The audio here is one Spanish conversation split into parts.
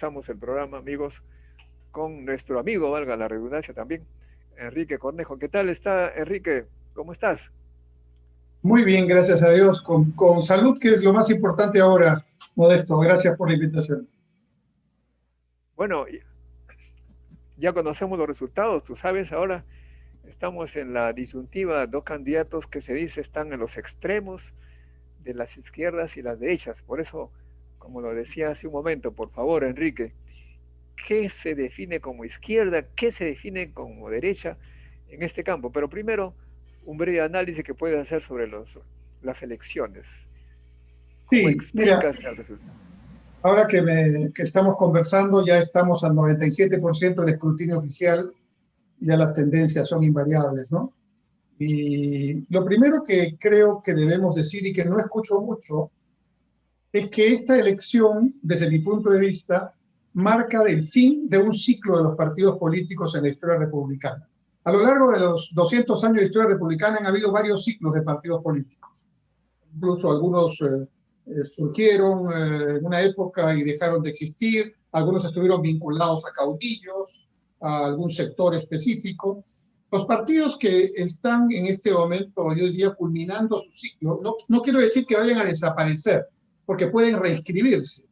comenzamos el programa, amigos, con nuestro amigo, valga la redundancia también, Enrique Cornejo. ¿Qué tal está, Enrique? ¿Cómo estás? Muy bien, gracias a Dios, con salud, que es lo más importante ahora, Modesto. Gracias por la invitación. Bueno, ya conocemos los resultados, tú sabes, ahora estamos en la disyuntiva, dos candidatos que se dice están en los extremos de las izquierdas y las derechas. Por eso, como lo decía hace un momento, por favor, Enrique, ¿qué se define como izquierda? ¿Qué se define como derecha en este campo? Pero primero, un breve análisis que puedes hacer sobre las elecciones. ¿Cómo Sí, mira, explicas el resultado? ahora que estamos conversando, ya estamos al 97% del escrutinio oficial, ya las tendencias son invariables, ¿no? Y lo primero que creo que debemos decir y que no escucho mucho es que esta elección, desde mi punto de vista, marca el fin de un ciclo de los partidos políticos en la historia republicana. A lo largo de los 200 años de historia republicana han habido varios ciclos de partidos políticos. Incluso algunos surgieron en una época y dejaron de existir, algunos estuvieron vinculados a caudillos, a algún sector específico. Los partidos que están en este momento, yo diría, culminando su ciclo, no quiero decir que vayan a desaparecer, porque pueden reescribirse,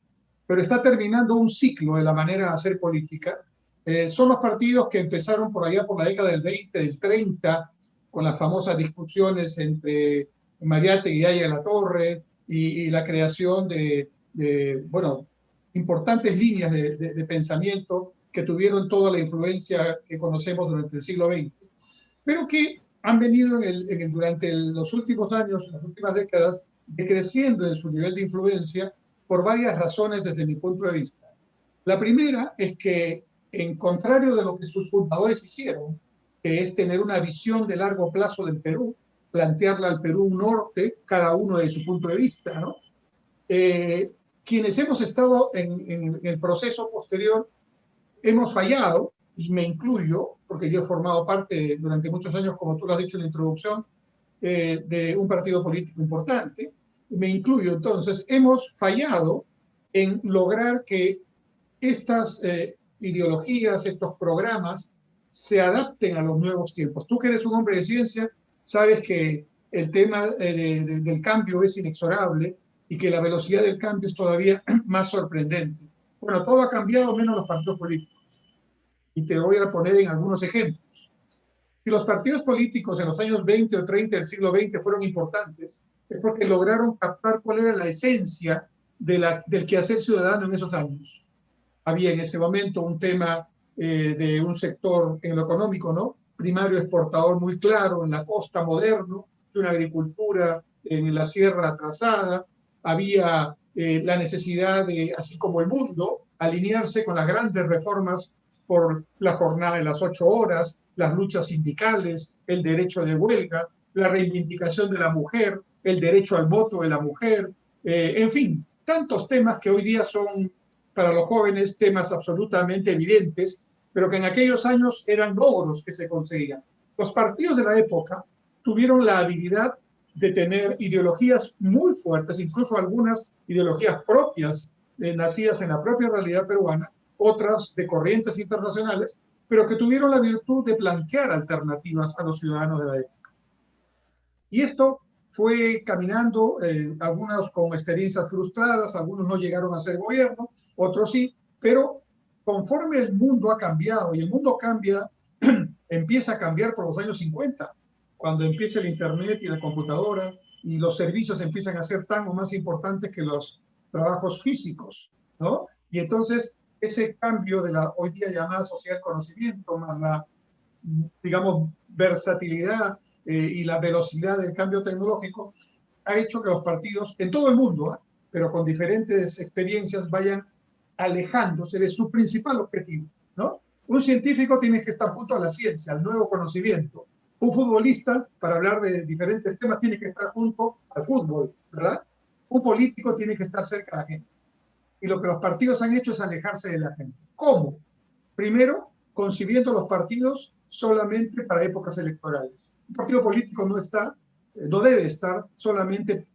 pero está terminando un ciclo de la manera de hacer política. Son los partidos que empezaron por allá por la década del 20, del 30, con las famosas discusiones entre Mariátegui y Aya de la Torre y la creación bueno, importantes líneas de pensamiento que tuvieron toda la influencia que conocemos durante el siglo XX, pero que han venido durante los últimos años, las últimas décadas, decreciendo en su nivel de influencia por varias razones desde mi punto de vista. La primera es que, en contrario de lo que sus fundadores hicieron, que es tener una visión de largo plazo del Perú, plantearle al Perú un norte, cada uno de su punto de vista, ¿no? Eh, Quienes hemos estado en el proceso posterior hemos fallado, y me incluyo, porque yo he formado parte durante muchos años, como tú lo has dicho en la introducción, de un partido político importante, me incluyo entonces, hemos fallado en lograr que estas ideologías, estos programas, se adapten a los nuevos tiempos. Tú que eres un hombre de ciencia, sabes que el tema del cambio es inexorable y que la velocidad del cambio es todavía más sorprendente. Bueno, todo ha cambiado menos los partidos políticos. Y te voy a poner en algunos ejemplos. Si los partidos políticos en los años 20 o 30 del siglo XX fueron importantes, es porque lograron captar cuál era la esencia del quehacer ciudadano en esos años. Había en ese momento un tema de un sector en lo económico, ¿no? Primario exportador muy claro, en la costa moderno, de una agricultura en la sierra atrasada, había la necesidad de, así como el mundo, alinearse con las grandes reformas por la jornada de las 8 horas, las luchas sindicales, el derecho de huelga, la reivindicación de la mujer, el derecho al voto de la mujer, en fin, tantos temas que hoy día son para los jóvenes temas absolutamente evidentes, pero que en aquellos años eran logros que se conseguían. Los partidos de la época tuvieron la habilidad de tener ideologías muy fuertes, incluso algunas ideologías propias, nacidas en la propia realidad peruana, otras de corrientes internacionales, pero que tuvieron la virtud de plantear alternativas a los ciudadanos de la época. Y esto fue caminando, algunos con experiencias frustradas, algunos no llegaron a ser gobierno, otros sí, pero conforme el mundo ha cambiado, y el mundo cambia, empieza a cambiar por los años 50, cuando empieza el Internet y la computadora, y los servicios empiezan a ser tan o más importantes que los trabajos físicos, ¿no? Y entonces ese cambio de la hoy día llamada sociedad del conocimiento, más la, digamos, versatilidad y la velocidad del cambio tecnológico, ha hecho que los partidos en todo el mundo, pero con diferentes experiencias, vayan alejándose de su principal objetivo, ¿no? Un científico tiene que estar junto a la ciencia, al nuevo conocimiento. Un futbolista, para hablar de diferentes temas, tiene que estar junto al fútbol, ¿verdad? Un político tiene que estar cerca de la gente. Y lo que los partidos han hecho es alejarse de la gente. ¿Cómo? Primero, concibiendo los partidos solamente para épocas electorales. Un partido político no debe estar solamente,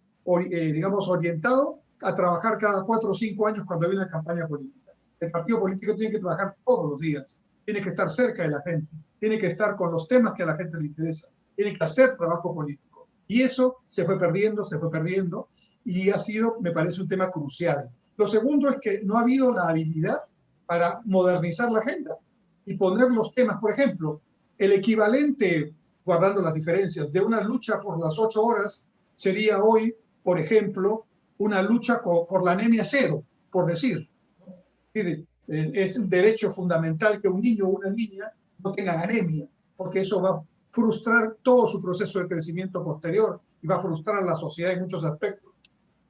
digamos, orientado a trabajar cada 4 o 5 años cuando hay una campaña política. El partido político tiene que trabajar todos los días, tiene que estar cerca de la gente, tiene que estar con los temas que a la gente le interesa, tiene que hacer trabajo político. Y eso se fue perdiendo, y ha sido, me parece, un tema crucial. Lo segundo es que no ha habido la habilidad para modernizar la agenda y poner los temas, por ejemplo, el equivalente, guardando las diferencias, de una lucha por las 8 horas sería hoy, por ejemplo, una lucha por la anemia cero, por decir. Es un derecho fundamental que un niño o una niña no tengan anemia, porque eso va a frustrar todo su proceso de crecimiento posterior y va a frustrar a la sociedad en muchos aspectos.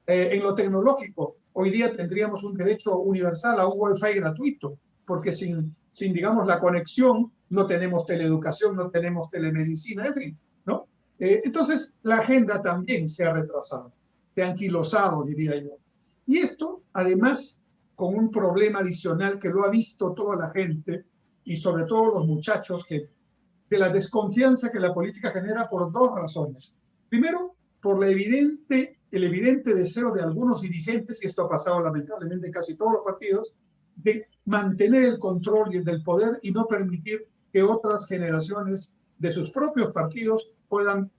En lo tecnológico, hoy día tendríamos un derecho universal a un Wi-Fi gratuito, porque sin, digamos, la conexión no tenemos teleeducación, no tenemos telemedicina, en fin, ¿no? Entonces, la agenda también se ha retrasado, se ha anquilosado, diría yo. Y esto, además, con un problema adicional que lo ha visto toda la gente, y sobre todo los muchachos, de la desconfianza que la política genera por dos razones. Primero, por el evidente deseo de algunos dirigentes, y esto ha pasado lamentablemente en casi todos los partidos, de mantener el control del poder y no permitir que otras generaciones de sus propios partidos puedan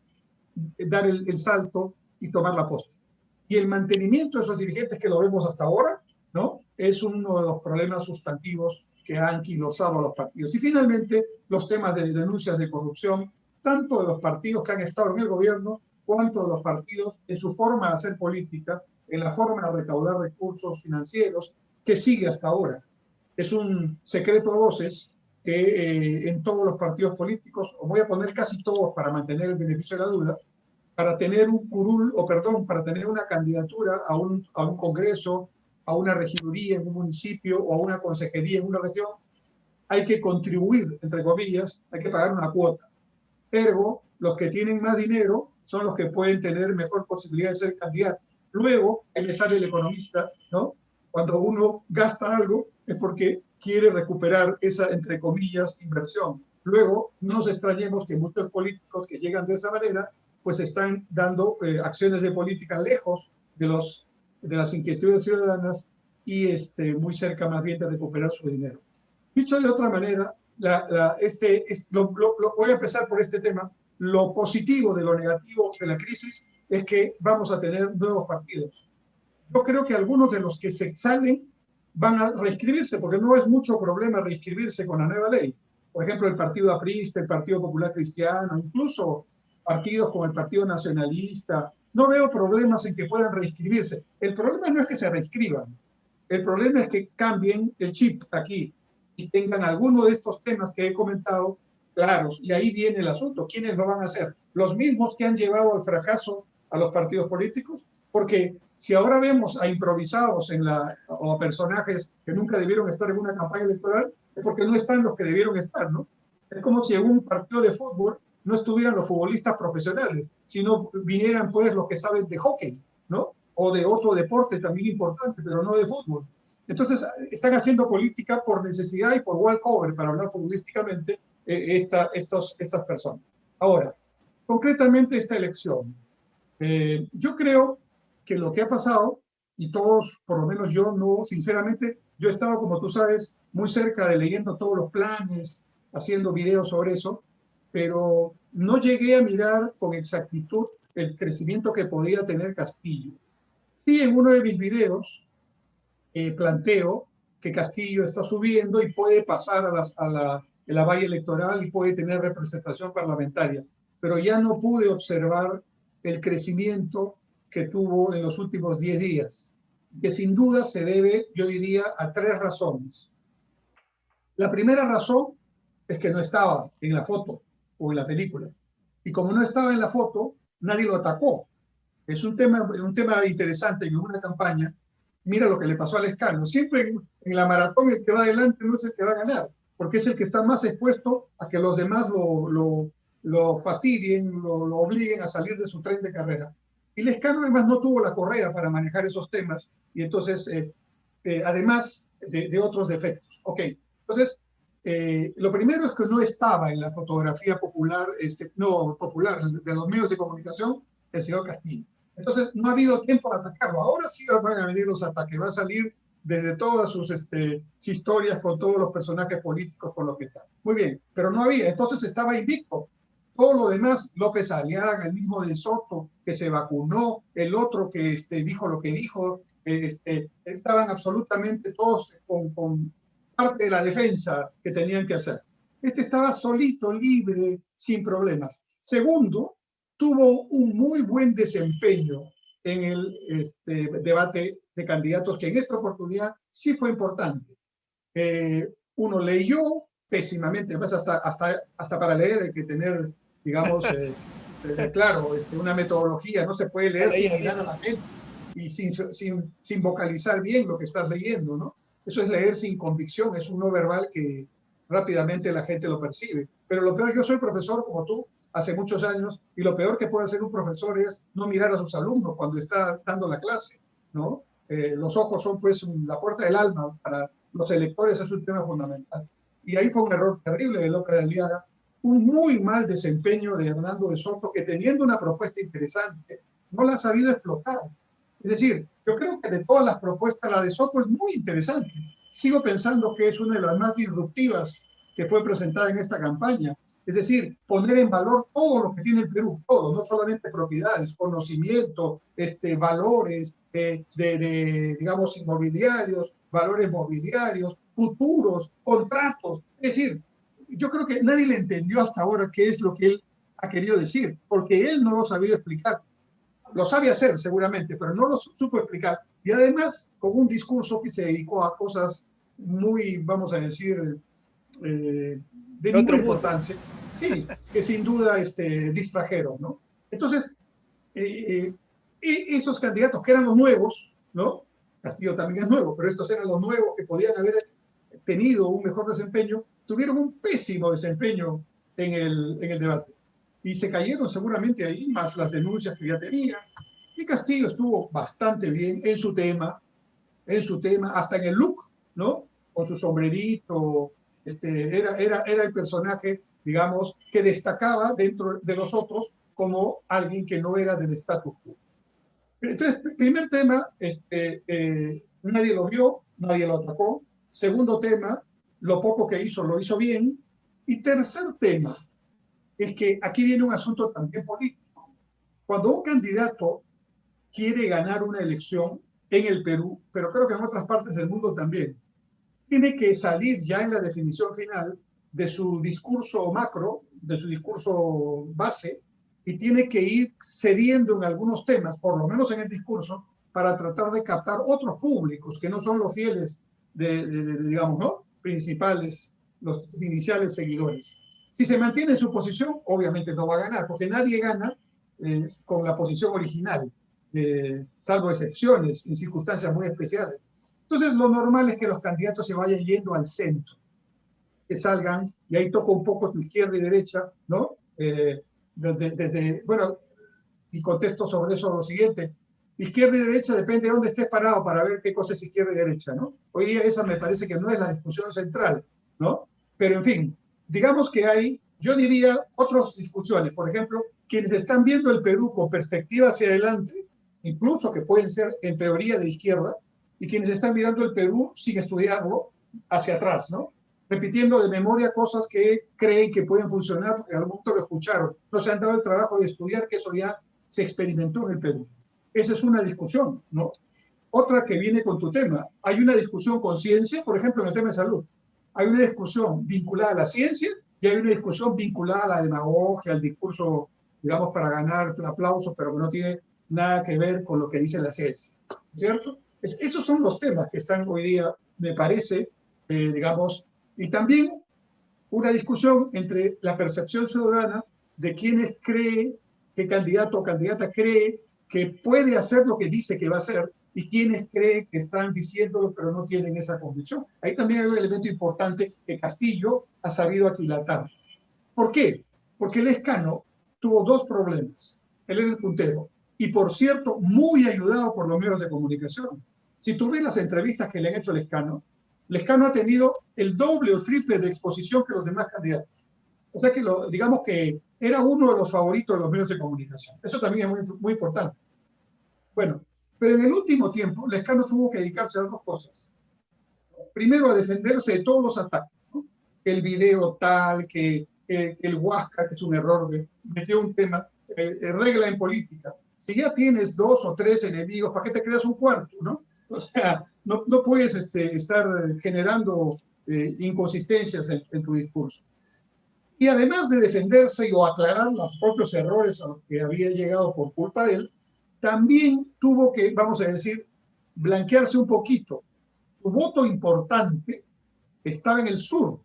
dar el salto y tomar la posta. Y el mantenimiento de esos dirigentes que lo vemos hasta ahora, ¿no? Es uno de los problemas sustantivos que han anquilosado a los partidos. Y finalmente, los temas de denuncias de corrupción, tanto de los partidos que han estado en el gobierno, cuanto de los partidos en su forma de hacer política, en la forma de recaudar recursos financieros, que sigue hasta ahora. Es un secreto a voces que en todos los partidos políticos, os voy a poner casi todos para mantener el beneficio de la duda, para tener un curul, o perdón, para tener una candidatura a un congreso, a una regiduría en un municipio o a una consejería en una región, hay que contribuir, entre comillas, hay que pagar una cuota. Ergo, los que tienen más dinero son los que pueden tener mejor posibilidad de ser candidatos. Luego, ahí me sale el economista, ¿no? Cuando uno gasta algo es porque quiere recuperar esa, entre comillas, inversión. Luego, no nos extrañemos que muchos políticos que llegan de esa manera, pues están dando acciones de política lejos de las inquietudes ciudadanas y muy cerca más bien de recuperar su dinero. Dicho de otra manera, voy a empezar por este tema. Lo positivo de lo negativo de la crisis es que vamos a tener nuevos partidos. Yo creo que algunos de los que se salen van a reinscribirse, porque no es mucho problema reinscribirse con la nueva ley. Por ejemplo, el Partido Aprista, el Partido Popular Cristiano, incluso partidos como el Partido Nacionalista. No veo problemas en que puedan reinscribirse. El problema no es que se reinscriban. El problema es que cambien el chip aquí y tengan alguno de estos temas que he comentado claros. Y ahí viene el asunto. ¿Quiénes lo van a hacer? ¿Los mismos que han llevado al fracaso a los partidos políticos? Porque si ahora vemos a improvisados o a personajes que nunca debieron estar en una campaña electoral, es porque no están los que debieron estar, ¿no? Es como si en un partido de fútbol no estuvieran los futbolistas profesionales, sino vinieran pues los que saben de hockey, ¿no? O de otro deporte también importante, pero no de fútbol. Entonces, están haciendo política por necesidad y por walkover, para hablar futbolísticamente, estas personas. Ahora, concretamente esta elección. Yo creo que lo que ha pasado, y todos, por lo menos yo no, sinceramente, yo he estado, como tú sabes, muy cerca de leyendo todos los planes, haciendo videos sobre eso, pero no llegué a mirar con exactitud el crecimiento que podía tener Castillo. Sí, en uno de mis videos planteo que Castillo está subiendo y puede pasar a la valla electoral y puede tener representación parlamentaria, pero ya no pude observar el crecimiento que tuvo en los últimos 10 días, que sin duda se debe, yo diría, a 3 razones. La primera razón es que no estaba en la foto o en la película. Y como no estaba en la foto, nadie lo atacó. Es un tema interesante en una campaña. Mira lo que le pasó al Lescano. Siempre en la maratón el que va adelante no es el que va a ganar, porque es el que está más expuesto a que los demás lo fastidien, lo obliguen a salir de su tren de carrera. Y Lescano además no tuvo la correa para manejar esos temas, y entonces, además de otros defectos. Ok, entonces, lo primero es que no estaba en la fotografía popular, no popular, de los medios de comunicación, el señor Castillo. Entonces, no ha habido tiempo de atacarlo. Ahora sí van a venir los ataques. Va a salir desde todas sus historias con todos los personajes políticos con los que está. Muy bien, pero no había, entonces estaba invicto. Todo lo demás, López Aliaga, el mismo de Soto, que se vacunó, el otro que dijo lo que dijo, estaban absolutamente todos con parte de la defensa que tenían que hacer. Este estaba solito, libre, sin problemas. Segundo, tuvo un muy buen desempeño en el debate de candidatos, que en esta oportunidad sí fue importante. Uno leyó pésimamente, además hasta para leer hay que tener, digamos, claro, una metodología, no se puede leer sin mirar a la gente y sin vocalizar bien lo que estás leyendo, ¿no? Eso es leer sin convicción, es un no verbal que rápidamente la gente lo percibe. Pero lo peor, yo soy profesor como tú, hace muchos años, y lo peor que puede hacer un profesor es no mirar a sus alumnos cuando está dando la clase, ¿no? Los ojos son pues la puerta del alma para los electores, es un tema fundamental. Y ahí fue un error terrible de López Aliaga, un muy mal desempeño de Hernando de Soto, que teniendo una propuesta interesante, no la ha sabido explotar. Es decir, yo creo que de todas las propuestas, la de Soto es muy interesante. Sigo pensando que es una de las más disruptivas que fue presentada en esta campaña. Es decir, poner en valor todo lo que tiene el Perú, todo, no solamente propiedades, conocimiento, valores digamos, inmobiliarios, valores mobiliarios, futuros, contratos. Es decir, yo creo que nadie le entendió hasta ahora qué es lo que él ha querido decir, porque él no lo sabía explicar. Lo sabe hacer seguramente, pero no lo supo explicar. Y además, con un discurso que se dedicó a cosas muy, vamos a decir, de ninguna importancia, sí, que sin duda distrajeron, ¿no? Entonces, esos candidatos que eran los nuevos, ¿no? Castillo también es nuevo, pero estos eran los nuevos que podían haber tenido un mejor desempeño, tuvieron un pésimo desempeño en el debate. Y se cayeron seguramente ahí, más las denuncias que ya tenía. Y Castillo estuvo bastante bien en su tema, hasta en el look, ¿no? Con su sombrerito, era el personaje, digamos, que destacaba dentro de los otros como alguien que no era del status quo. Entonces, primer tema, nadie lo vio, nadie lo atacó. Segundo tema, lo poco que hizo lo hizo bien. Y tercer tema, es que aquí viene un asunto también político. Cuando un candidato quiere ganar una elección en el Perú, pero creo que en otras partes del mundo también, tiene que salir ya en la definición final de su discurso macro, de su discurso base, y tiene que ir cediendo en algunos temas, por lo menos en el discurso, para tratar de captar otros públicos que no son los fieles digamos, ¿no? Principales, los iniciales seguidores. Si se mantiene en su posición, obviamente no va a ganar, porque nadie gana con la posición original, salvo excepciones en circunstancias muy especiales. Entonces, lo normal es que los candidatos se vayan yendo al centro, que salgan, y ahí toca un poco tu izquierda y derecha, ¿no? Bueno, y contesto sobre eso lo siguiente. Izquierda y derecha depende de dónde estés parado para ver qué cosa es izquierda y derecha, ¿no? Hoy día esa me parece que no es la discusión central, ¿no? Pero, en fin, digamos que hay, yo diría, otras discusiones. Por ejemplo, quienes están viendo el Perú con perspectiva hacia adelante, incluso que pueden ser en teoría de izquierda, y quienes están mirando el Perú sin estudiarlo hacia atrás, ¿no? Repitiendo de memoria cosas que creen que pueden funcionar porque al momento lo escucharon. No se han dado el trabajo de estudiar que eso ya se experimentó en el Perú. Esa es una discusión, ¿no? Otra que viene con tu tema. Hay una discusión con ciencia, por ejemplo, en el tema de salud. Hay una discusión vinculada a la ciencia y hay una discusión vinculada a la demagogia, al discurso, digamos, para ganar aplausos, pero que no tiene nada que ver con lo que dice la ciencia, ¿cierto? Esos son los temas que están hoy día, me parece, digamos, y también una discusión entre la percepción ciudadana de quienes cree, qué candidato o candidata cree que puede hacer lo que dice que va a hacer y quienes creen que están diciéndolo pero no tienen esa convicción. Ahí también hay un elemento importante que Castillo ha sabido aquilatar. ¿Por qué? Porque el Lescano tuvo dos problemas. Él era el puntero y, por cierto, muy ayudado por los medios de comunicación. Si tú ves las entrevistas que le han hecho a Lescano ha tenido el doble o triple de exposición que los demás candidatos. O sea que digamos que era uno de los favoritos de los medios de comunicación. Eso también es muy importante. Bueno, pero en el último tiempo, Lescano tuvo que dedicarse a dos cosas. primero a defenderse de todos los ataques, ¿no? El video tal, que el Huáscar, que es un error, metió un tema, regla en política. Si ya tienes 2 o 3 enemigos, ¿para qué te creas un cuarto, no? O sea, no puedes estar generando inconsistencias en tu discurso. Y además de defenderse o aclarar los propios errores a los que había llegado por culpa de él, también tuvo que, vamos a decir, blanquearse un poquito. Su voto importante estaba en el sur.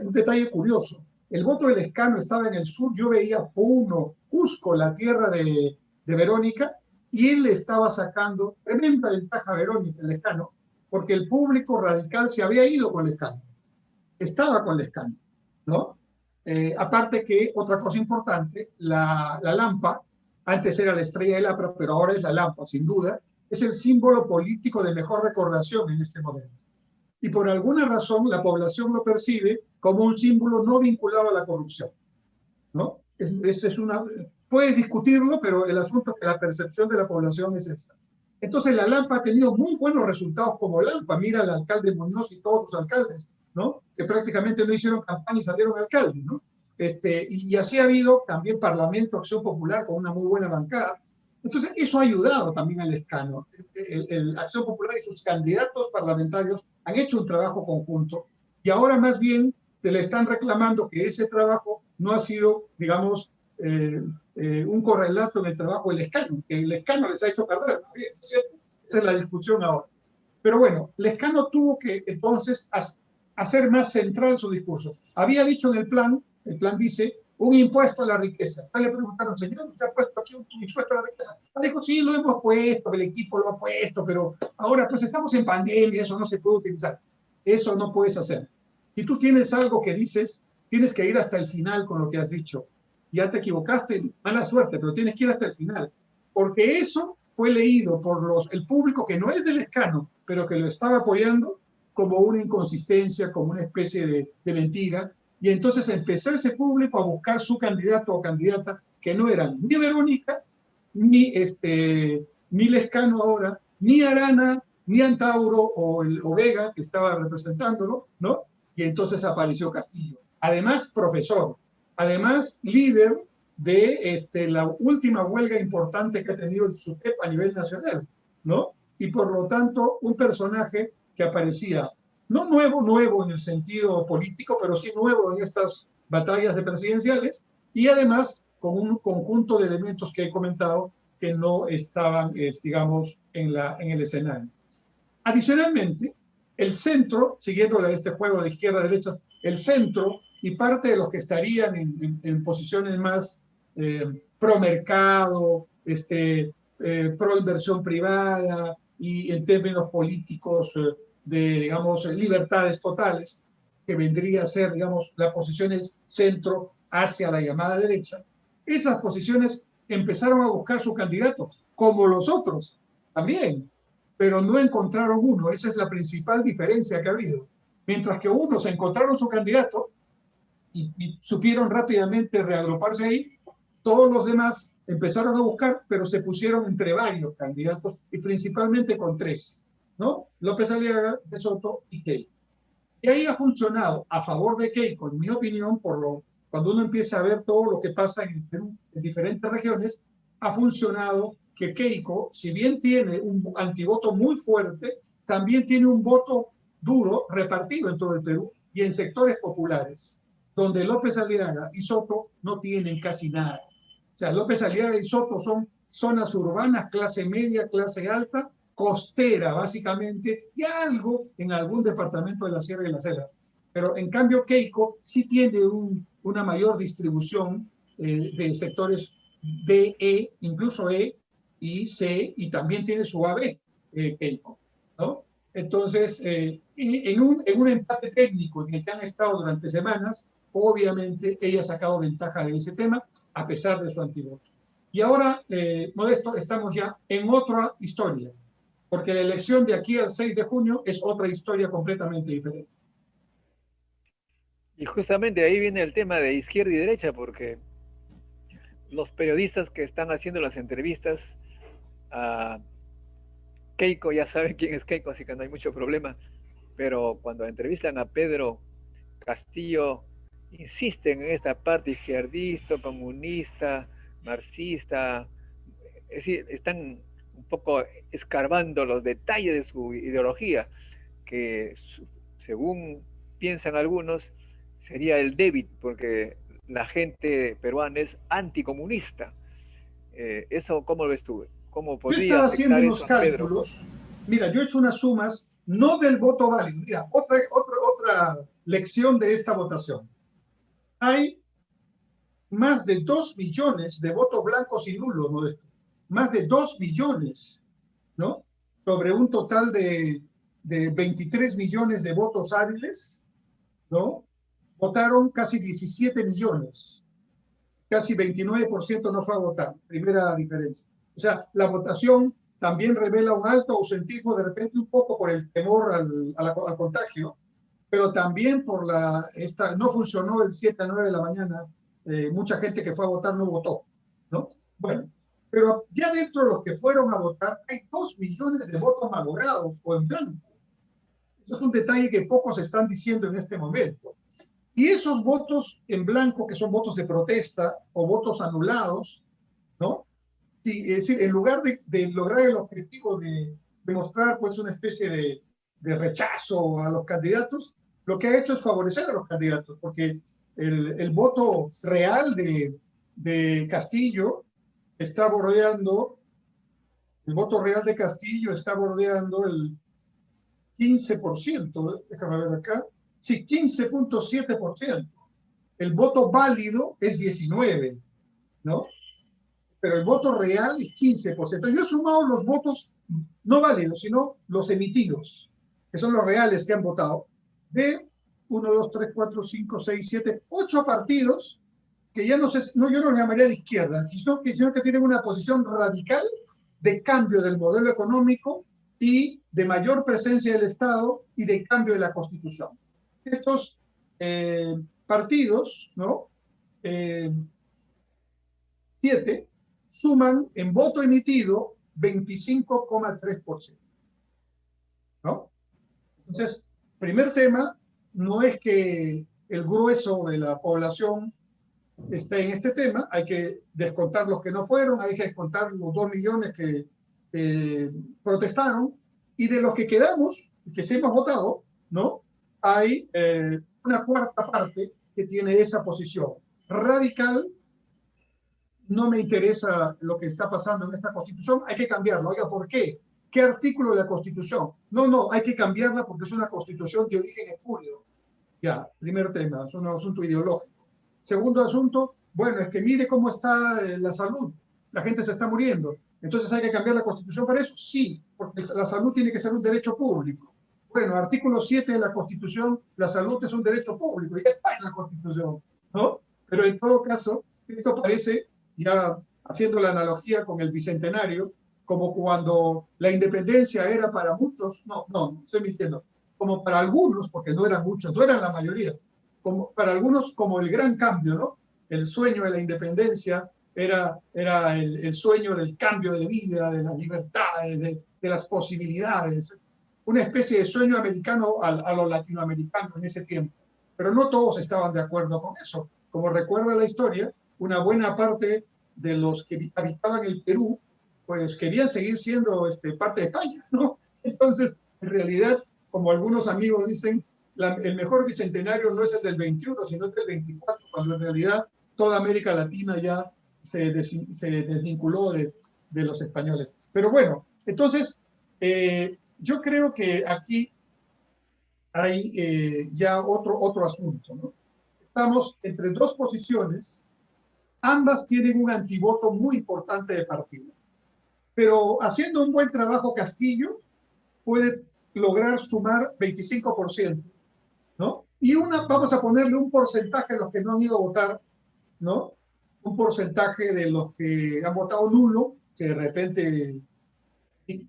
Un detalle curioso. El voto del Lescano estaba en el sur. Yo veía Puno, Cusco, la tierra de Verónica, y él le estaba sacando tremenda ventaja a Verónica, el Lescano, porque el público radical se había ido con Lescano. Estaba con Lescano, ¿no? Aparte que, otra cosa importante, la Lampa, antes era la estrella del APRA, pero ahora es la Lampa, sin duda, es el símbolo político de mejor recordación en este momento. Y por alguna razón la población lo percibe como un símbolo no vinculado a la corrupción, ¿no? Puedes discutirlo, pero el asunto es que la percepción de la población es esa. Entonces la Lampa ha tenido muy buenos resultados como Lampa. Mira al alcalde Muñoz y todos sus alcaldes, ¿no? Que prácticamente no hicieron campaña y salieron alcaldes, ¿no? Y así ha habido también Parlamento Acción Popular con una muy buena bancada. Entonces eso ha ayudado también al Lescano. El Acción Popular y sus candidatos parlamentarios han hecho un trabajo conjunto y ahora más bien te le están reclamando que ese trabajo no ha sido, digamos, un correlato en el trabajo del Lescano, que el Lescano les ha hecho perder, ¿no? Esa es la discusión ahora. Pero bueno, Lescano tuvo que entonces hacer más central su discurso. Había dicho en el plan dice, un impuesto a la riqueza. Le preguntaron, señor, ¿usted ha puesto aquí un impuesto a la riqueza? Dijo, sí, lo hemos puesto, el equipo lo ha puesto, pero ahora pues estamos en pandemia, eso no se puede utilizar. Eso no puedes hacer. Si tú tienes algo que dices, tienes que ir hasta el final con lo que has dicho. Ya te equivocaste, mala suerte, pero tienes que ir hasta el final. Porque eso fue leído por el público que no es del Lescano, pero que lo estaba apoyando como una inconsistencia, como una especie de mentira. Y entonces empezó ese público a buscar su candidato o candidata que no eran ni Verónica, ni Lescano ahora, ni Arana, ni Antauro o Vega, que estaba representándolo, ¿no? Y entonces apareció Castillo. Además, profesor, además, líder de la última huelga importante que ha tenido el SUTEP a nivel nacional, ¿no? Y por lo tanto, un personaje que aparecía no nuevo en el sentido político, pero sí nuevo en estas batallas de presidenciales, y además con un conjunto de elementos que he comentado que no estaban, digamos, en el escenario. Adicionalmente, el centro, siguiendo este juego de izquierda-derecha, el centro y parte de los que estarían en posiciones más pro mercado, pro inversión privada y en términos políticos de, digamos, libertades totales, que vendría a ser, digamos, las posiciones centro hacia la llamada derecha, esas posiciones empezaron a buscar su candidato, como los otros también, pero no encontraron uno. Esa es la principal diferencia que ha habido. Mientras que unos encontraron su candidato y supieron rápidamente reagruparse ahí, todos los demás empezaron a buscar, pero se pusieron entre varios candidatos y principalmente con 3, ¿no? López Aliaga, De Soto y Keiko. Y ahí ha funcionado a favor de Keiko, en mi opinión, cuando uno empieza a ver todo lo que pasa en Perú, en diferentes regiones, ha funcionado que Keiko, si bien tiene un antivoto muy fuerte, también tiene un voto duro repartido en todo el Perú y en sectores populares, donde López Aliaga y Soto no tienen casi nada. O sea, López Aliaga y Soto son zonas urbanas, clase media, clase alta, costera básicamente, y algo en algún departamento de la Sierra y la Selva. Pero en cambio Keiko sí tiene una mayor distribución de sectores D, E, incluso E y C, y también tiene su AB, Keiko, ¿no? Entonces, en un empate técnico en el que han estado durante semanas, obviamente ella ha sacado ventaja de ese tema, a pesar de su antivoto. Y ahora, Modesto, estamos ya en otra historia, porque la elección de aquí al 6 de junio es otra historia completamente diferente. Y justamente ahí viene el tema de izquierda y derecha, porque los periodistas que están haciendo las entrevistas a Keiko ya saben quién es Keiko, así que no hay mucho problema. pero cuando entrevistan a Pedro Castillo, insisten en esta parte izquierdista, comunista, marxista, es decir, están un poco escarbando los detalles de su ideología, que según piensan algunos, sería el débil, porque la gente peruana es anticomunista. ¿Eso cómo lo ves tú? ¿Cómo Yo podría estaba haciendo afectar unos eso a Pedro? cálculos. Mira, yo he hecho unas sumas, no del voto válido. Mira, otra lección de esta votación. Hay más de 2 millones de votos blancos y nulos, ¿no? Más de 2 millones, ¿no? Sobre un total de 23 millones de votos hábiles, ¿no? Votaron casi 17 millones. Casi 29% no fue a votar. Primera diferencia. O sea, la votación también revela un alto ausentismo, de repente un poco por el temor al contagio, pero también por no funcionó el 7 a 9 de la mañana, mucha gente que fue a votar no votó, ¿no? Bueno, pero ya dentro de los que fueron a votar hay 2 millones de votos malogrados o en blanco. Eso es un detalle que pocos están diciendo en este momento. Y esos votos en blanco, que son votos de protesta o votos anulados, ¿no? Sí, es decir, en lugar de lograr el objetivo de demostrar pues una especie de rechazo a los candidatos, lo que ha hecho es favorecer a los candidatos, porque el voto real de Castillo está bordeando, el voto real de Castillo está bordeando el 15%, déjame ver acá, sí, 15.7%. El voto válido es 19%, ¿no? Pero el voto real es 15%. Yo he sumado los votos no válidos, sino los emitidos, que son los reales que han votado, de 1, 2, 3, 4, 5, 6, 7, 8 partidos que ya no sé, no, yo no los llamaría de izquierda, sino que tienen una posición radical de cambio del modelo económico y de mayor presencia del Estado y de cambio de la Constitución. Estos partidos, ¿no? 7, suman en voto emitido 25,3%, ¿no? Entonces, primer tema, no es que el grueso de la población esté en este tema, hay que descontar los que no fueron, hay que descontar los 2 millones que protestaron, y de los que quedamos, que sí hemos votado, ¿no? Hay una cuarta parte que tiene esa posición radical. No me interesa lo que está pasando en esta Constitución, hay que cambiarla. Oiga, ¿por qué? ¿Qué artículo de la Constitución? No, hay que cambiarla porque es una Constitución de origen espurio. Ya, primer tema, es un asunto ideológico. Segundo asunto, bueno, es que mire cómo está la salud, la gente se está muriendo. Entonces hay que cambiar la Constitución para eso, sí, porque la salud tiene que ser un derecho público. Bueno, artículo 7 de la Constitución, la salud es un derecho público, y está en la Constitución, ¿no? Pero en todo caso, esto parece, ya haciendo la analogía con el Bicentenario, como cuando la independencia era para muchos, no, estoy mintiendo, como para algunos, porque no eran muchos, no eran la mayoría, como para algunos como el gran cambio, ¿no? El sueño de la independencia era el sueño del cambio de vida, de las libertades, de las posibilidades, una especie de sueño americano a lo latinoamericano en ese tiempo. Pero no todos estaban de acuerdo con eso. Como recuerda la historia, una buena parte de los que habitaban el Perú, pues querían seguir siendo parte de España, ¿no? Entonces, en realidad, como algunos amigos dicen, el mejor bicentenario no es el del 21, sino el del 24, cuando en realidad toda América Latina ya se desvinculó de los españoles. Pero bueno, entonces, yo creo que aquí hay ya otro asunto, ¿no? Estamos entre dos posiciones, ambas tienen un antivoto muy importante de partida, pero haciendo un buen trabajo Castillo puede lograr sumar 25%, ¿no? Y vamos a ponerle un porcentaje a los que no han ido a votar, ¿no? Un porcentaje de los que han votado nulo, que de repente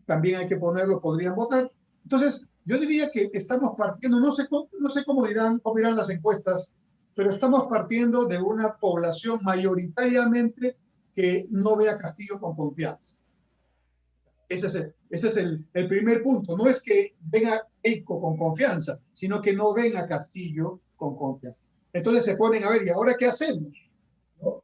también hay que ponerlo, podrían votar. Entonces, yo diría que estamos partiendo, no sé cómo irán las encuestas, pero estamos partiendo de una población mayoritariamente que no ve a Castillo con confianza. Ese es el primer punto. No es que venga Keiko con confianza, sino que no venga Castillo con confianza. Entonces se ponen a ver, ¿y ahora qué hacemos? ¿No?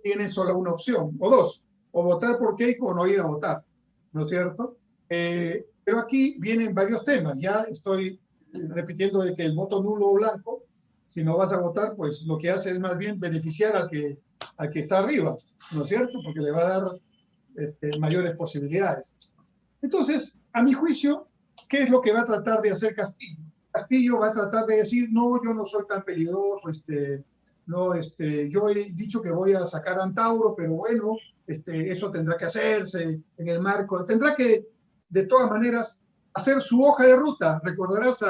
Tienen solo una opción, o dos, o votar por Keiko o no ir a votar, ¿no es cierto? Pero aquí vienen varios temas. Ya estoy repitiendo de que el voto nulo o blanco, si no vas a votar, pues lo que hace es más bien beneficiar al que está arriba, ¿no es cierto? Porque le va a dar mayores posibilidades. Entonces, a mi juicio, ¿qué es lo que va a tratar de hacer Castillo? Castillo va a tratar de decir, no, yo no soy tan peligroso, no, yo he dicho que voy a sacar a Antauro, pero bueno, eso tendrá que hacerse en el marco, tendrá que, de todas maneras, hacer su hoja de ruta. Recordarás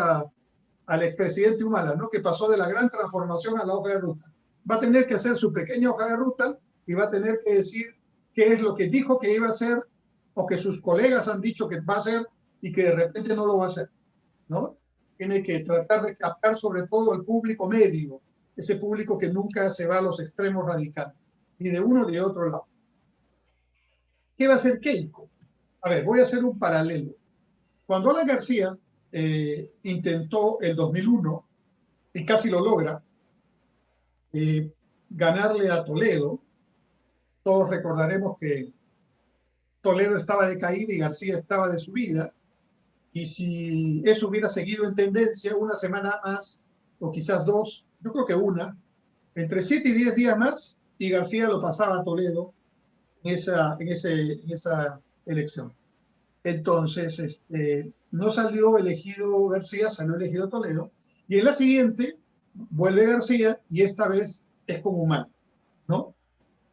al expresidente Humala, ¿no? Que pasó de la gran transformación a la hoja de ruta. Va a tener que hacer su pequeña hoja de ruta y va a tener que decir qué es lo que dijo que iba a hacer o que sus colegas han dicho que va a hacer y que de repente no lo va a hacer, ¿no? Tiene que tratar de captar sobre todo el público medio, ese público que nunca se va a los extremos radicales, ni de uno ni de otro lado. ¿Qué va a hacer Keiko? A ver, voy a hacer un paralelo. Cuando Alan García intentó el 2001 y casi lo logra, ganarle a Toledo, todos recordaremos que Toledo estaba de caída y García estaba de subida, y si eso hubiera seguido en tendencia una semana más, o quizás dos, yo creo que una, entre 7 y 10 días más, y García lo pasaba a Toledo en esa elección. Entonces, no salió elegido García, salió elegido Toledo, y en la siguiente vuelve García, y esta vez es como humano, ¿no?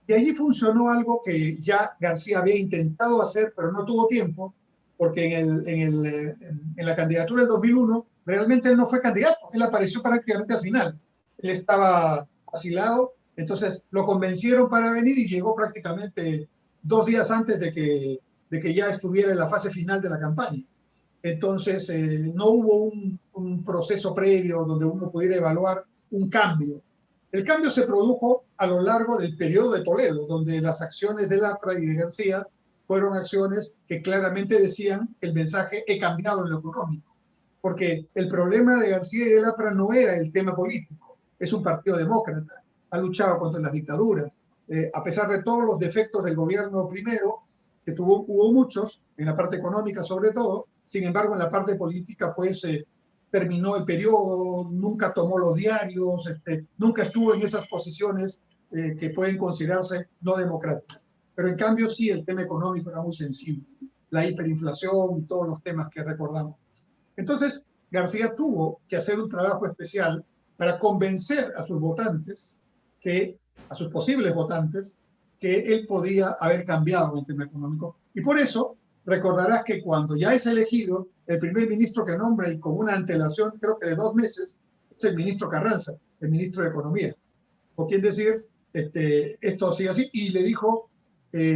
Y allí funcionó algo que ya García había intentado hacer, pero no tuvo tiempo, porque en la candidatura del 2001 realmente él no fue candidato, él apareció prácticamente al final. Él estaba asilado, entonces lo convencieron para venir y llegó prácticamente 2 días antes de que ya estuviera en la fase final de la campaña. Entonces, no hubo un proceso previo donde uno pudiera evaluar un cambio. El cambio se produjo a lo largo del periodo de Toledo, donde las acciones de Lapra y de García fueron acciones que claramente decían el mensaje he cambiado en lo económico. Porque el problema de García y de Lapra no era el tema político, es un partido demócrata, ha luchado contra las dictaduras. A pesar de todos los defectos del gobierno primero, que hubo muchos, en la parte económica sobre todo, sin embargo en la parte política pues terminó el periodo, nunca tomó los diarios, nunca estuvo en esas posiciones que pueden considerarse no democráticas. Pero en cambio sí, el tema económico era muy sensible, la hiperinflación y todos los temas que recordamos. Entonces, García tuvo que hacer un trabajo especial para convencer a sus votantes, a sus posibles votantes, que él podía haber cambiado en el tema económico. Y por eso recordarás que cuando ya es elegido, el primer ministro que nombra y con una antelación, creo que de 2 meses, es el ministro Carranza, el ministro de Economía. O quien decir, esto sigue así, y le dijo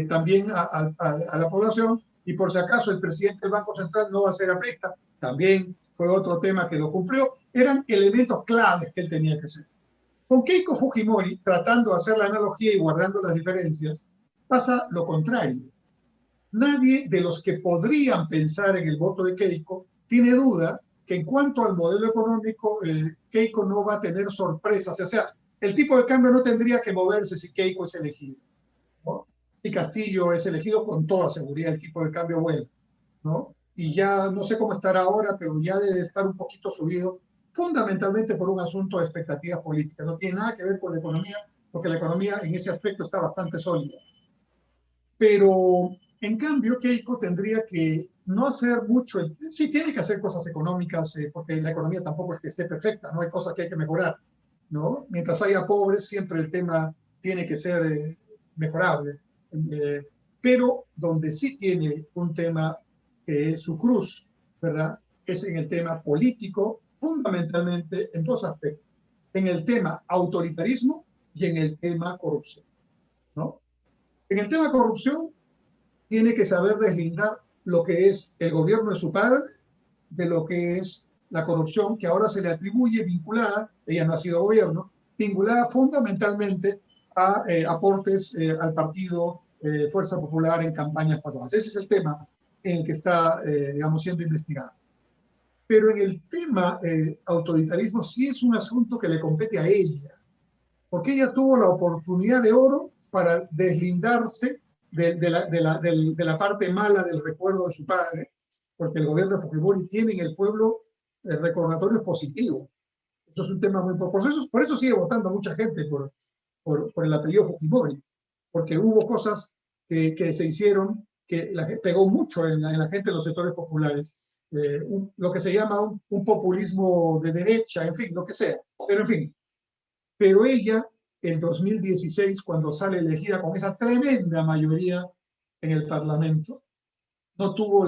también a la población, y por si acaso el presidente del Banco Central no va a ser aprista, también fue otro tema que lo cumplió, eran elementos claves que él tenía que hacer. Con Keiko Fujimori, tratando de hacer la analogía y guardando las diferencias, pasa lo contrario. Nadie de los que podrían pensar en el voto de Keiko tiene duda que en cuanto al modelo económico, Keiko no va a tener sorpresas. O sea, el tipo de cambio no tendría que moverse si Keiko es elegido, ¿no? Si Castillo es elegido, con toda seguridad el tipo de cambio vuelve, ¿no? Y ya no sé cómo estará ahora, pero ya debe estar un poquito subido, fundamentalmente por un asunto de expectativas políticas. No tiene nada que ver con la economía, porque la economía en ese aspecto está bastante sólida. Pero en cambio, Keiko tendría que no hacer mucho, sí tiene que hacer cosas económicas, porque la economía tampoco es que esté perfecta, no hay cosas que hay que mejorar, ¿no? Mientras haya pobres, siempre el tema tiene que ser mejorable. Pero donde sí tiene un tema que es su cruz, ¿verdad? Es en el tema político, fundamentalmente en 2 aspectos, en el tema autoritarismo y en el tema corrupción, ¿no? En el tema corrupción, tiene que saber deslindar lo que es el gobierno de su padre de lo que es la corrupción que ahora se le atribuye vinculada, ella no ha sido gobierno, vinculada fundamentalmente a aportes al partido Fuerza Popular en campañas pasadas. Ese es el tema en el que está, digamos, siendo investigado. Pero en el tema autoritarismo sí es un asunto que le compete a ella, porque ella tuvo la oportunidad de oro para deslindarse de la parte mala del recuerdo de su padre, porque el gobierno de Fujimori tiene en el pueblo recordatorios positivos. Esto es un tema muy importante. Por eso sigue votando mucha gente por el apellido Fujimori, porque hubo cosas que se hicieron que pegó mucho en la gente de los sectores populares. Lo que se llama un populismo de derecha, en fin, lo que sea. Pero en fin, pero ella, el 2016, cuando sale elegida con esa tremenda mayoría en el Parlamento, no tuvo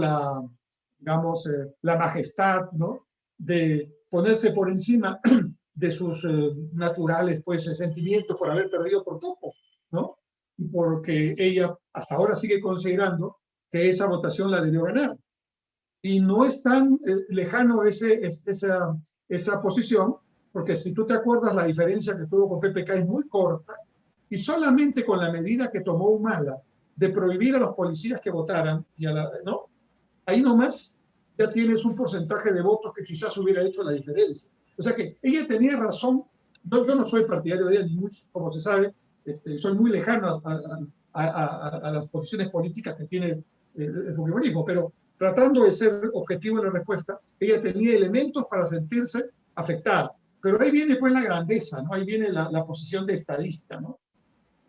digamos, la majestad, ¿no?, de ponerse por encima de sus naturales, pues, sentimientos por haber perdido por poco, ¿no? Y porque ella hasta ahora sigue considerando que esa votación la debió ganar. Y no es tan lejano esa posición, porque si tú te acuerdas, la diferencia que tuvo con PPK es muy corta, y solamente con la medida que tomó Humala de prohibir a los policías que votaran, ¿no?, ahí nomás ya tienes un porcentaje de votos que quizás hubiera hecho la diferencia. O sea que ella tenía razón. Yo no soy partidario de ella, ni mucho, como se sabe, soy muy lejano a las posiciones políticas que tiene el fujimorismo, pero tratando de ser objetivo en la respuesta, ella tenía elementos para sentirse afectada. Pero ahí viene pues la grandeza, ¿no? Ahí viene la posición de estadista, ¿no?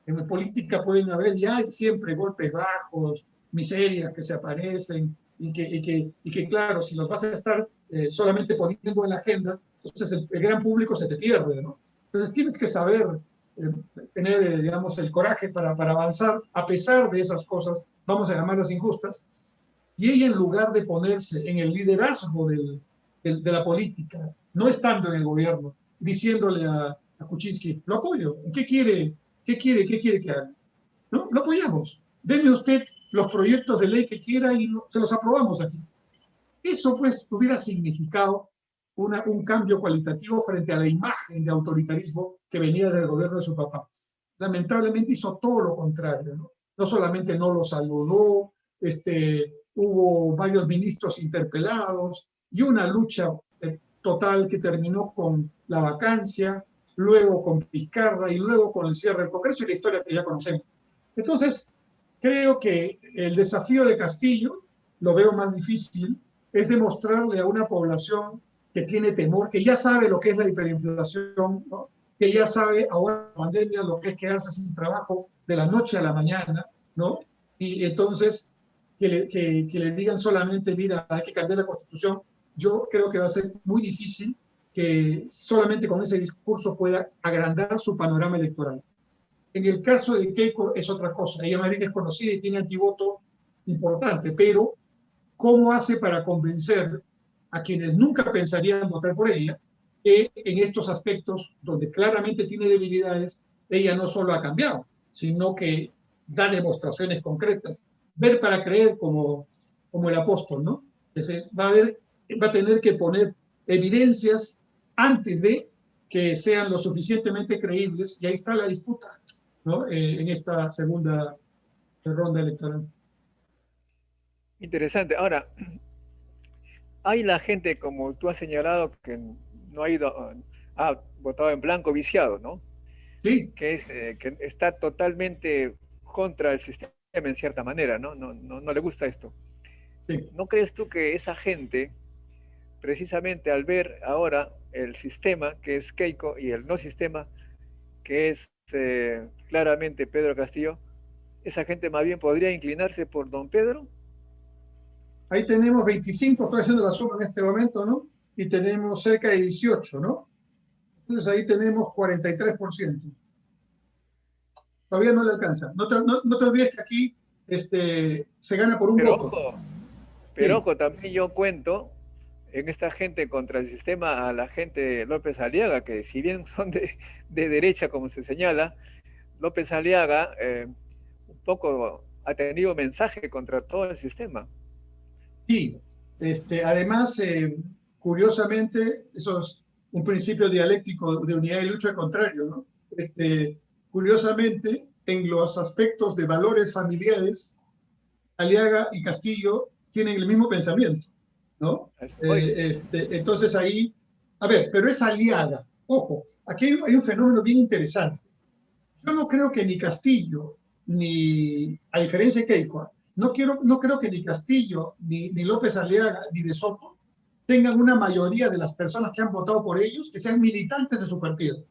En la política pueden haber y hay siempre golpes bajos, miserias que se aparecen y que claro, si los vas a estar solamente poniendo en la agenda, entonces el gran público se te pierde, ¿no? Entonces tienes que saber tener, digamos, el coraje para avanzar a pesar de esas cosas, vamos a llamarlas injustas, y ella en lugar de ponerse en el liderazgo de la política, no estando en el gobierno, diciéndole a Kuczynski, lo apoyo, ¿qué quiere que haga? ¿No? Lo apoyamos. Deme usted los proyectos de ley que quiera y se los aprobamos aquí. Eso pues hubiera significado un cambio cualitativo frente a la imagen de autoritarismo que venía del gobierno de su papá. Lamentablemente hizo todo lo contrario, ¿no? No solamente no lo saludó, hubo varios ministros interpelados y una lucha total que terminó con la vacancia, luego con Pizcarra y luego con el cierre del Congreso y la historia que ya conocemos. Entonces, creo que el desafío de Castillo, lo veo más difícil, es demostrarle a una población que tiene temor, que ya sabe lo que es la hiperinflación, ¿no?, que ya sabe ahora la pandemia lo que es quedarse sin trabajo de la noche a la mañana, ¿no? Y entonces que le digan solamente, mira, hay que cambiar la Constitución, yo creo que va a ser muy difícil que solamente con ese discurso pueda agrandar su panorama electoral. En el caso de Keiko es otra cosa, ella más bien es conocida y tiene antivoto importante, pero ¿cómo hace para convencer a quienes nunca pensarían votar por ella que en estos aspectos donde claramente tiene debilidades, ella no solo ha cambiado, sino que da demostraciones concretas? Ver para creer, como el apóstol, ¿no? Va a tener que poner evidencias antes de que sean lo suficientemente creíbles, y ahí está la disputa, ¿no?, en esta segunda ronda electoral. Interesante. Ahora, hay la gente, como tú has señalado, que no ha ido, ha votado en blanco viciado, ¿no? Sí, Que está totalmente contra el sistema en cierta manera, ¿no? No le gusta esto. sí. ¿No crees tú que esa gente, precisamente al ver ahora el sistema, que es Keiko, y el no sistema, que es claramente Pedro Castillo, esa gente más bien podría inclinarse por don Pedro? Ahí tenemos 25, estoy haciendo la suma en este momento, ¿no? Y tenemos cerca de 18, ¿no? Entonces ahí tenemos 43%. Todavía no le alcanza. No te olvides que aquí se gana por un Pero voto. ojo, pero Sí, ojo, también yo cuento en esta gente contra el sistema a la gente de López Aliaga, que si bien son de derecha, como se señala, López Aliaga un poco ha tenido mensaje contra todo el sistema. sí. Además, curiosamente, eso es un principio dialéctico de unidad y lucha al contrario, ¿no? Curiosamente, en los aspectos de valores familiares, Aliaga y Castillo tienen el mismo pensamiento, ¿no? Oye, Entonces ahí, a ver, pero es Aliaga. Ojo, aquí hay un fenómeno bien interesante. Yo no creo que ni Castillo, ni, a diferencia de Keiko, no creo que ni Castillo, ni López Aliaga, ni De Soto tengan una mayoría de las personas que han votado por ellos que sean militantes de su partido.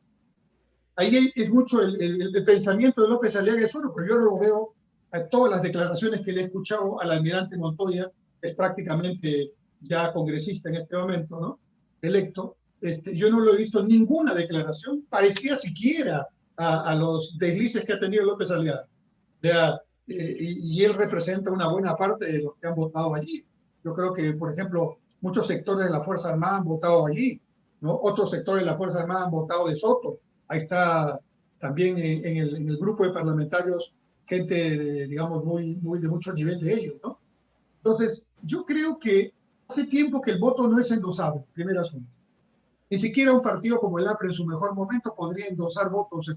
Ahí es mucho el pensamiento de López Aliaga es uno, pero yo lo veo a todas las declaraciones que le he escuchado al almirante Montoya, que es prácticamente ya congresista en este momento, ¿no? Electo. Yo no lo he visto en ninguna declaración, parecía siquiera a los deslices que ha tenido López Aliaga. Y él representa una buena parte de los que han votado allí. Yo creo que, por ejemplo, muchos sectores de la Fuerza Armada han votado allí, ¿no? Otros sectores de la Fuerza Armada han votado de Soto. Ahí está también en el grupo de parlamentarios gente, digamos, de mucho nivel de ellos, ¿no? Entonces, yo creo que hace tiempo que el voto no es endosable, primer asunto. Ni siquiera un partido como el APRE en su mejor momento podría endosar votos.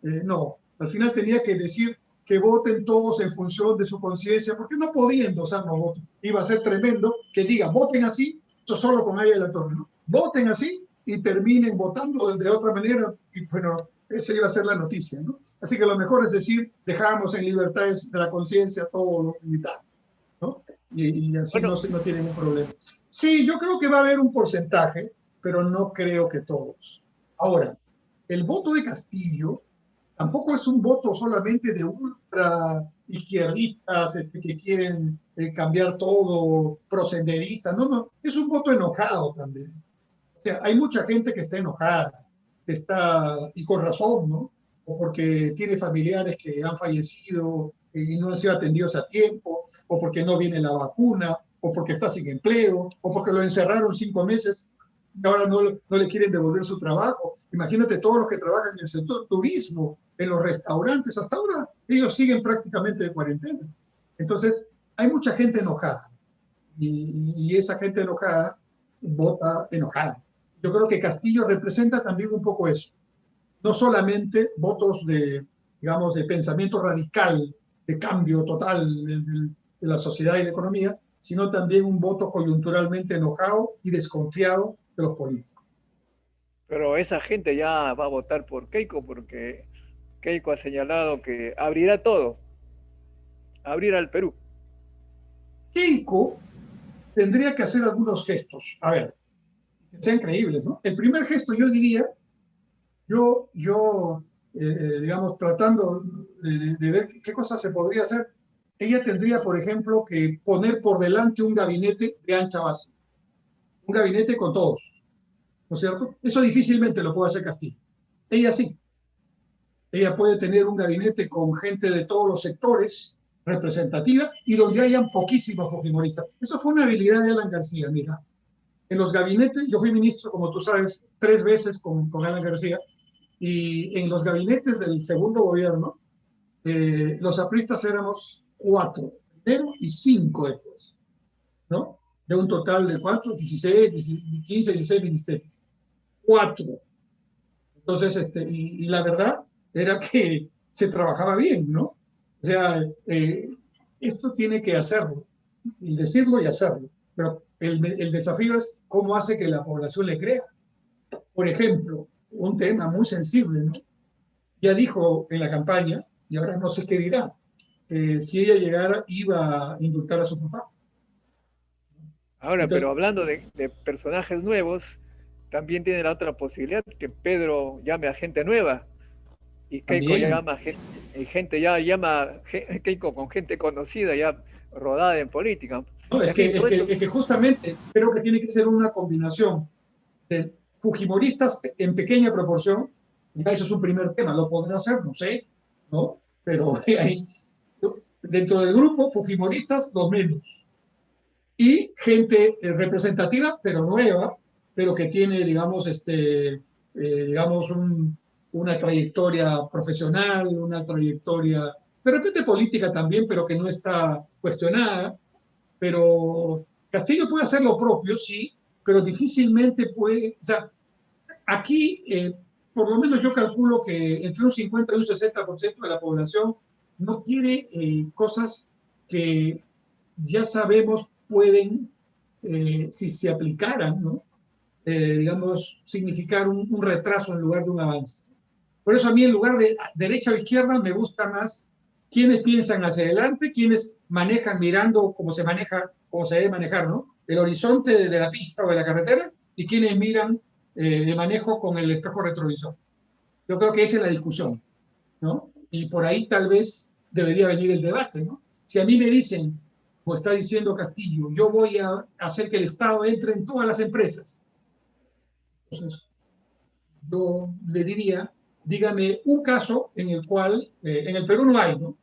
No, al final tenía que decir que voten todos en función de su conciencia, porque no podía endosar los votos. Iba a ser tremendo que diga, voten así, eso solo con Aya de la Torre, ¿no? Voten así y terminen votando de otra manera, y bueno, esa iba a ser la noticia, ¿no? Así que lo mejor es decir, dejamos en libertades de la conciencia todo lo limitado, ¿no? Y así bueno, no tienen un problema. Sí, yo creo que va a haber un porcentaje, pero no creo que todos. Ahora, el voto de Castillo tampoco es un voto solamente de ultra izquierdistas que quieren cambiar todo, prosenderistas, no, no, es un voto enojado también. O sea, hay mucha gente que está enojada, que está, y con razón, ¿no? O porque tiene familiares que han fallecido y no han sido atendidos a tiempo, o porque no viene la vacuna, o porque está sin empleo, o porque lo encerraron 5 meses y ahora no le quieren devolver su trabajo. Imagínate todos los que trabajan en el sector turismo, en los restaurantes, hasta ahora ellos siguen prácticamente de cuarentena. Entonces, hay mucha gente enojada y esa gente enojada vota enojada. Yo creo que Castillo representa también un poco eso. No solamente votos de, digamos, de pensamiento radical, de cambio total de la sociedad y la economía, sino también un voto coyunturalmente enojado y desconfiado de los políticos. pero esa gente ya va a votar por Keiko porque Keiko ha señalado que abrirá todo, abrirá al Perú. Keiko tendría que hacer algunos gestos, a ver, que sean creíbles, ¿no? El primer gesto, yo diría, digamos, tratando de ver qué cosas se podría hacer, ella tendría, por ejemplo, que poner por delante un gabinete de ancha base, un gabinete con todos, ¿no es cierto? Eso difícilmente lo puede hacer Castillo. Ella sí, ella puede tener un gabinete con gente de todos los sectores, representativa, y donde hayan poquísimos fujimoristas. Eso fue una habilidad de Alan García, mira. En los gabinetes, yo fui ministro, como tú sabes, 3 veces con Alan García, y en los gabinetes del segundo gobierno, los apristas éramos 4, primero y 5 después, ¿no? De un total de 4, 16, 15, 16 ministerios. 4. Entonces, y la verdad era que se trabajaba bien, ¿no? O sea, esto tiene que hacerlo, y decirlo y hacerlo. Pero el desafío es cómo hace que la población le crea. Por ejemplo, un tema muy sensible, ¿no? Ya dijo en la campaña, y ahora no sé qué dirá, que si ella llegara iba a indultar a su papá. Ahora, pero Entonces, hablando de personajes nuevos, también tiene la otra posibilidad que Pedro llame a gente nueva y Keiko también, llama gente ya llama Keiko con gente conocida ya rodada en política. ¿no? En fin, todo esto, Es que justamente creo que tiene que ser una combinación de fujimoristas en pequeña proporción, ya eso es un primer tema, lo podrá hacer, no sé, ¿no? Pero hay, dentro del grupo, fujimoristas, los menos. Y gente representativa, pero nueva, pero que tiene, digamos, digamos una trayectoria profesional, una trayectoria, de repente política también, pero que no está cuestionada. Pero Castillo puede hacer lo propio, sí, pero difícilmente puede, o sea, aquí, por lo menos yo calculo que entre un 50 y un 60% de la población no quiere cosas que ya sabemos pueden, si se aplicaran, ¿no? Digamos, significar un retraso en lugar de un avance. Por eso a mí en lugar de derecha o izquierda me gusta más quienes piensan hacia adelante, quienes manejan mirando cómo se maneja, cómo se debe manejar, ¿no? El horizonte de la pista o de la carretera y quienes miran el manejo con el espejo retrovisor. Yo creo que esa es la discusión, ¿no? Y por ahí tal vez debería venir el debate, ¿no? Si a mí me dicen, como está diciendo Castillo, yo voy a hacer que el Estado entre en todas las empresas, entonces yo le diría, dígame un caso en el cual, en el Perú no hay, ¿no?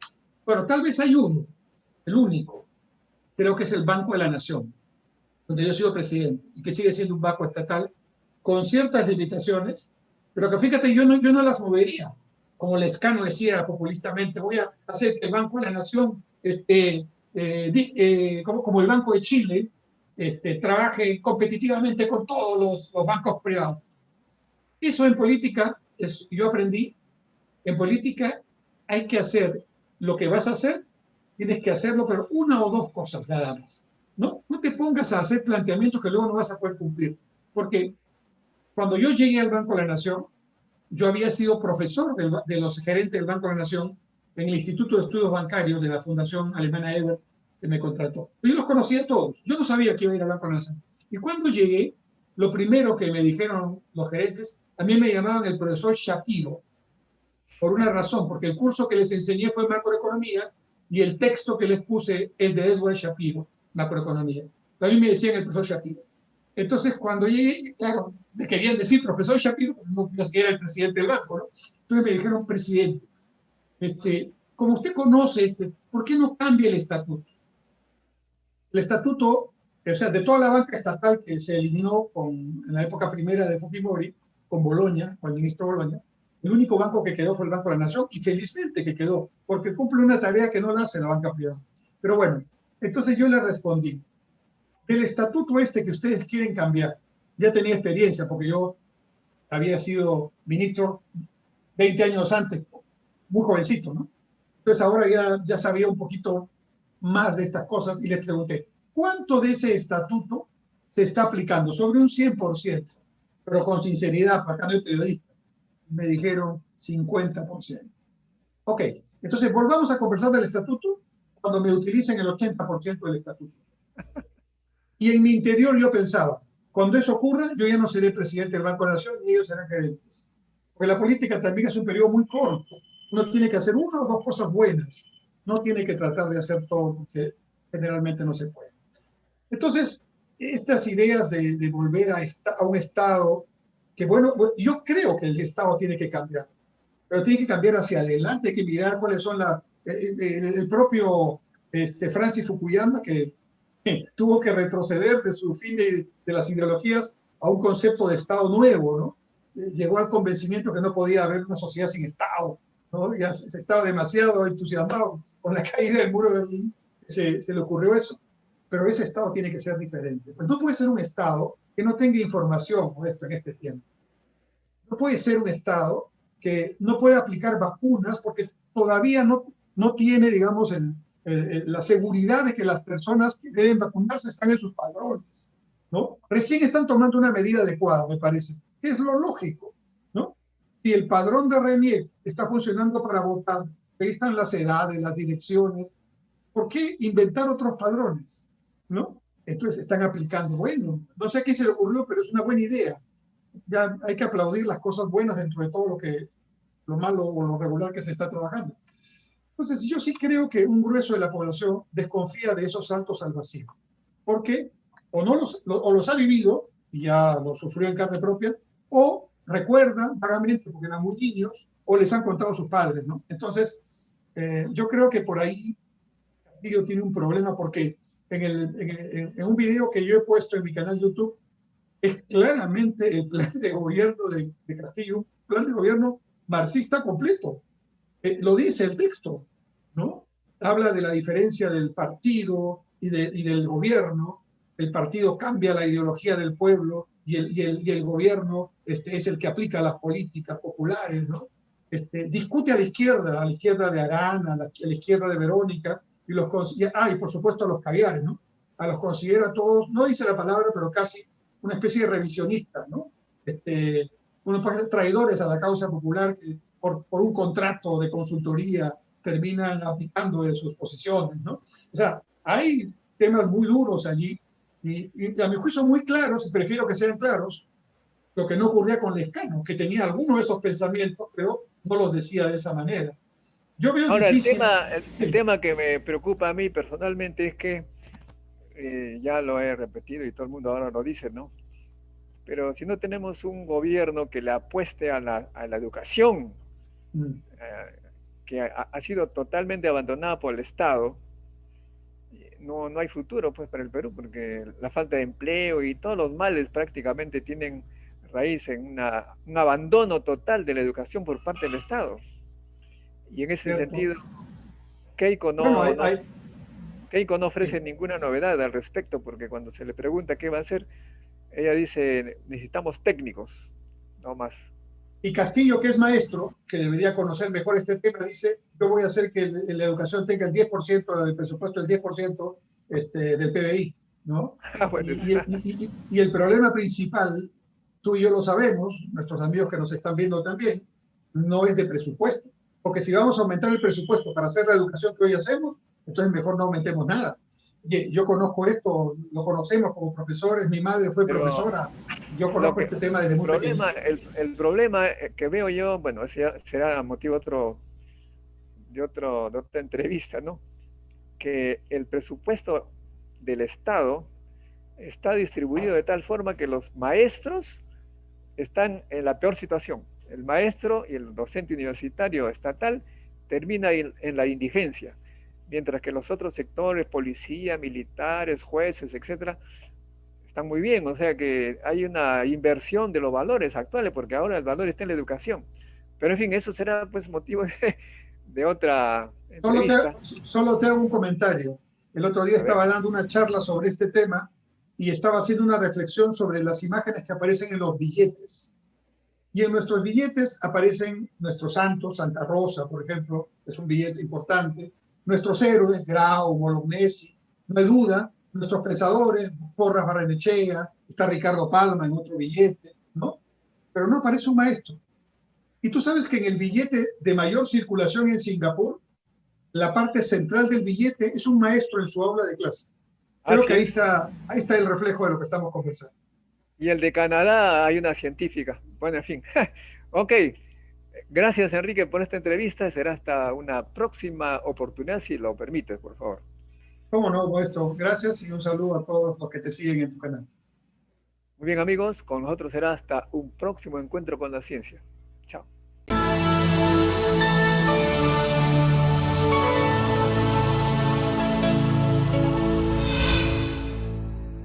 Bueno, tal vez hay uno, el único, creo que es el Banco de la Nación, donde yo he sido presidente y que sigue siendo un banco estatal con ciertas limitaciones, pero que fíjate, yo no las movería. Como Lescano decía populistamente, voy a hacer que el Banco de la Nación, como el Banco de Chile, trabaje competitivamente con todos los bancos privados. Eso en política, yo aprendí, en política hay que hacer lo que vas a hacer, tienes que hacerlo, pero una o dos cosas nada más. No te pongas a hacer planteamientos que luego no vas a poder cumplir. Porque cuando yo llegué al Banco de la Nación, yo había sido profesor de los gerentes del Banco de la Nación en el Instituto de Estudios Bancarios de la Fundación Alemana Ebert, que me contrató. Yo los conocía a todos. Yo no sabía que iba a ir al Banco de la Nación. Y cuando llegué, lo primero que me dijeron los gerentes, a mí me llamaban el profesor Shapiro, por una razón, porque el curso que les enseñé fue macroeconomía y el texto que les puse es de Edward Shapiro, macroeconomía. También me decían el profesor Shapiro. Entonces, cuando llegué, claro, me querían decir profesor Shapiro, no era el presidente del banco, ¿no? Entonces me dijeron presidente. Como usted conoce, ¿por qué no cambia el estatuto? El estatuto, o sea, de toda la banca estatal que se eliminó en la época primera de Fujimori, con Boloña, con el ministro Boloña, el único banco que quedó fue el Banco de la Nación, y felizmente que quedó, porque cumple una tarea que no la hace la banca privada. Pero bueno, entonces yo le respondí, el estatuto que ustedes quieren cambiar, ya tenía experiencia, porque yo había sido ministro 20 años antes, muy jovencito, ¿no? Entonces ahora ya sabía un poquito más de estas cosas y les pregunté, ¿cuánto de ese estatuto se está aplicando? Sobre un 100%, pero con sinceridad, para acá no hay periodista. Me dijeron 50%. Ok, entonces volvamos a conversar del estatuto cuando me utilicen el 80% del estatuto. Y en mi interior yo pensaba, cuando eso ocurra, yo ya no seré presidente del Banco de la Nación ni ellos serán gerentes. Porque la política también es un periodo muy corto. Uno tiene que hacer una o dos cosas buenas. No tiene que tratar de hacer todo porque generalmente no se puede. Entonces, estas ideas de volver a un Estado, que bueno, yo creo que el Estado tiene que cambiar, pero tiene que cambiar hacia adelante, hay que mirar cuáles son el propio Francis Fukuyama, que tuvo que retroceder de su fin de las ideologías a un concepto de Estado nuevo, ¿no? Llegó al convencimiento que no podía haber una sociedad sin Estado, ¿no? Ya estaba demasiado entusiasmado con la caída del muro de Berlín, se le ocurrió eso. Pero ese Estado tiene que ser diferente. Pues no puede ser un Estado que no tenga información en este tiempo. No puede ser un Estado que no puede aplicar vacunas porque todavía no tiene, digamos, la seguridad de que las personas que deben vacunarse están en sus padrones, ¿no? Recién están tomando una medida adecuada, me parece, que es lo lógico, ¿no? Si el padrón de RENIEC está funcionando para votar, ahí están las edades, las direcciones, ¿por qué inventar otros padrones? ¿No? Entonces están aplicando, bueno, no sé a qué se le ocurrió, pero es una buena idea. Ya hay que aplaudir las cosas buenas dentro de todo lo malo o lo regular que se está trabajando. Entonces yo sí creo que un grueso de la población desconfía de esos saltos al vacío, porque o los ha vivido y ya lo sufrió en carne propia, o recuerdan vagamente porque eran muy niños, o les han contado sus padres, ¿no? Entonces, yo creo que por ahí Castillo tiene un problema porque en un video que yo he puesto en mi canal YouTube es claramente el plan de gobierno de Castillo, un plan de gobierno marxista completo. Lo dice el texto, ¿no? Habla de la diferencia del partido y del gobierno. El partido cambia la ideología del pueblo y el gobierno es el que aplica las políticas populares, ¿no? Discute a la izquierda de Arana, a la izquierda de Verónica, y por supuesto a los caviares, ¿no? A los considera todos, no dice la palabra, pero casi una especie de revisionistas, ¿no? Unos traidores a la causa popular que por un contrato de consultoría terminan aplicando de sus posiciones, ¿no? O sea, hay temas muy duros allí y a mi juicio muy claros, y prefiero que sean claros, lo que no ocurría con Lescano, que tenía algunos de esos pensamientos, pero no los decía de esa manera. Yo veo Ahora, difícil. el tema que me preocupa a mí personalmente es que, ya lo he repetido y todo el mundo ahora lo dice, ¿no? Pero si no tenemos un gobierno que le apueste a la educación, Mm, que ha sido totalmente abandonada por el Estado, no hay futuro pues para el Perú, porque la falta de empleo y todos los males prácticamente tienen raíz en un abandono total de la educación por parte del Estado. Y en ese cierto. sentido, Keiko Bueno, Keiko no ofrece ninguna novedad al respecto, porque cuando se le pregunta qué va a hacer, ella dice, necesitamos técnicos, no más. y Castillo, que es maestro, que debería conocer mejor este tema, dice, yo voy a hacer que la educación tenga el 10% del presupuesto, el 10% del PBI, ¿no? Bueno, Y el problema principal, tú y yo lo sabemos, nuestros amigos que nos están viendo también, no es de presupuesto. Porque si vamos a aumentar el presupuesto para hacer la educación que hoy hacemos, entonces mejor no aumentemos nada. Yo conozco esto, lo conocemos como profesores, mi madre fue pero profesora, yo lo conozco que, este tema desde muy pequeñito. el problema que veo yo, bueno, ese será motivo de otra entrevista, ¿no? Que el presupuesto del Estado está distribuido de tal forma que los maestros están en la peor situación. El maestro y el docente universitario estatal termina en la indigencia, mientras que los otros sectores, policía, militares, jueces, etcétera, están muy bien. O sea que hay una inversión de los valores actuales, porque ahora el valor está en la educación. Pero en fin, eso será pues motivo de otra entrevista. Solo te hago un comentario. El otro día A ver, estaba dando una charla sobre este tema y estaba haciendo una reflexión sobre las imágenes que aparecen en los billetes. Y en nuestros billetes aparecen nuestros santos, Santa Rosa, por ejemplo, es un billete importante, nuestros héroes, Grau, Bolognesi, no hay duda, nuestros pensadores, Porras Barrenechea, está Ricardo Palma en otro billete, ¿no? Pero no aparece un maestro. Y tú sabes que en el billete de mayor circulación en Singapur, la parte central del billete es un maestro en su aula de clase. Creo así que es. ahí está el reflejo de lo que estamos conversando. Y el de Canadá hay una científica. Bueno, en fin. Ok. Gracias, Enrique, por esta entrevista. Será hasta una próxima oportunidad, si lo permites, por favor. ¿Cómo no, esto? Gracias y un saludo a todos los que te siguen en tu canal. Muy bien, amigos, con nosotros será hasta un próximo encuentro con la ciencia.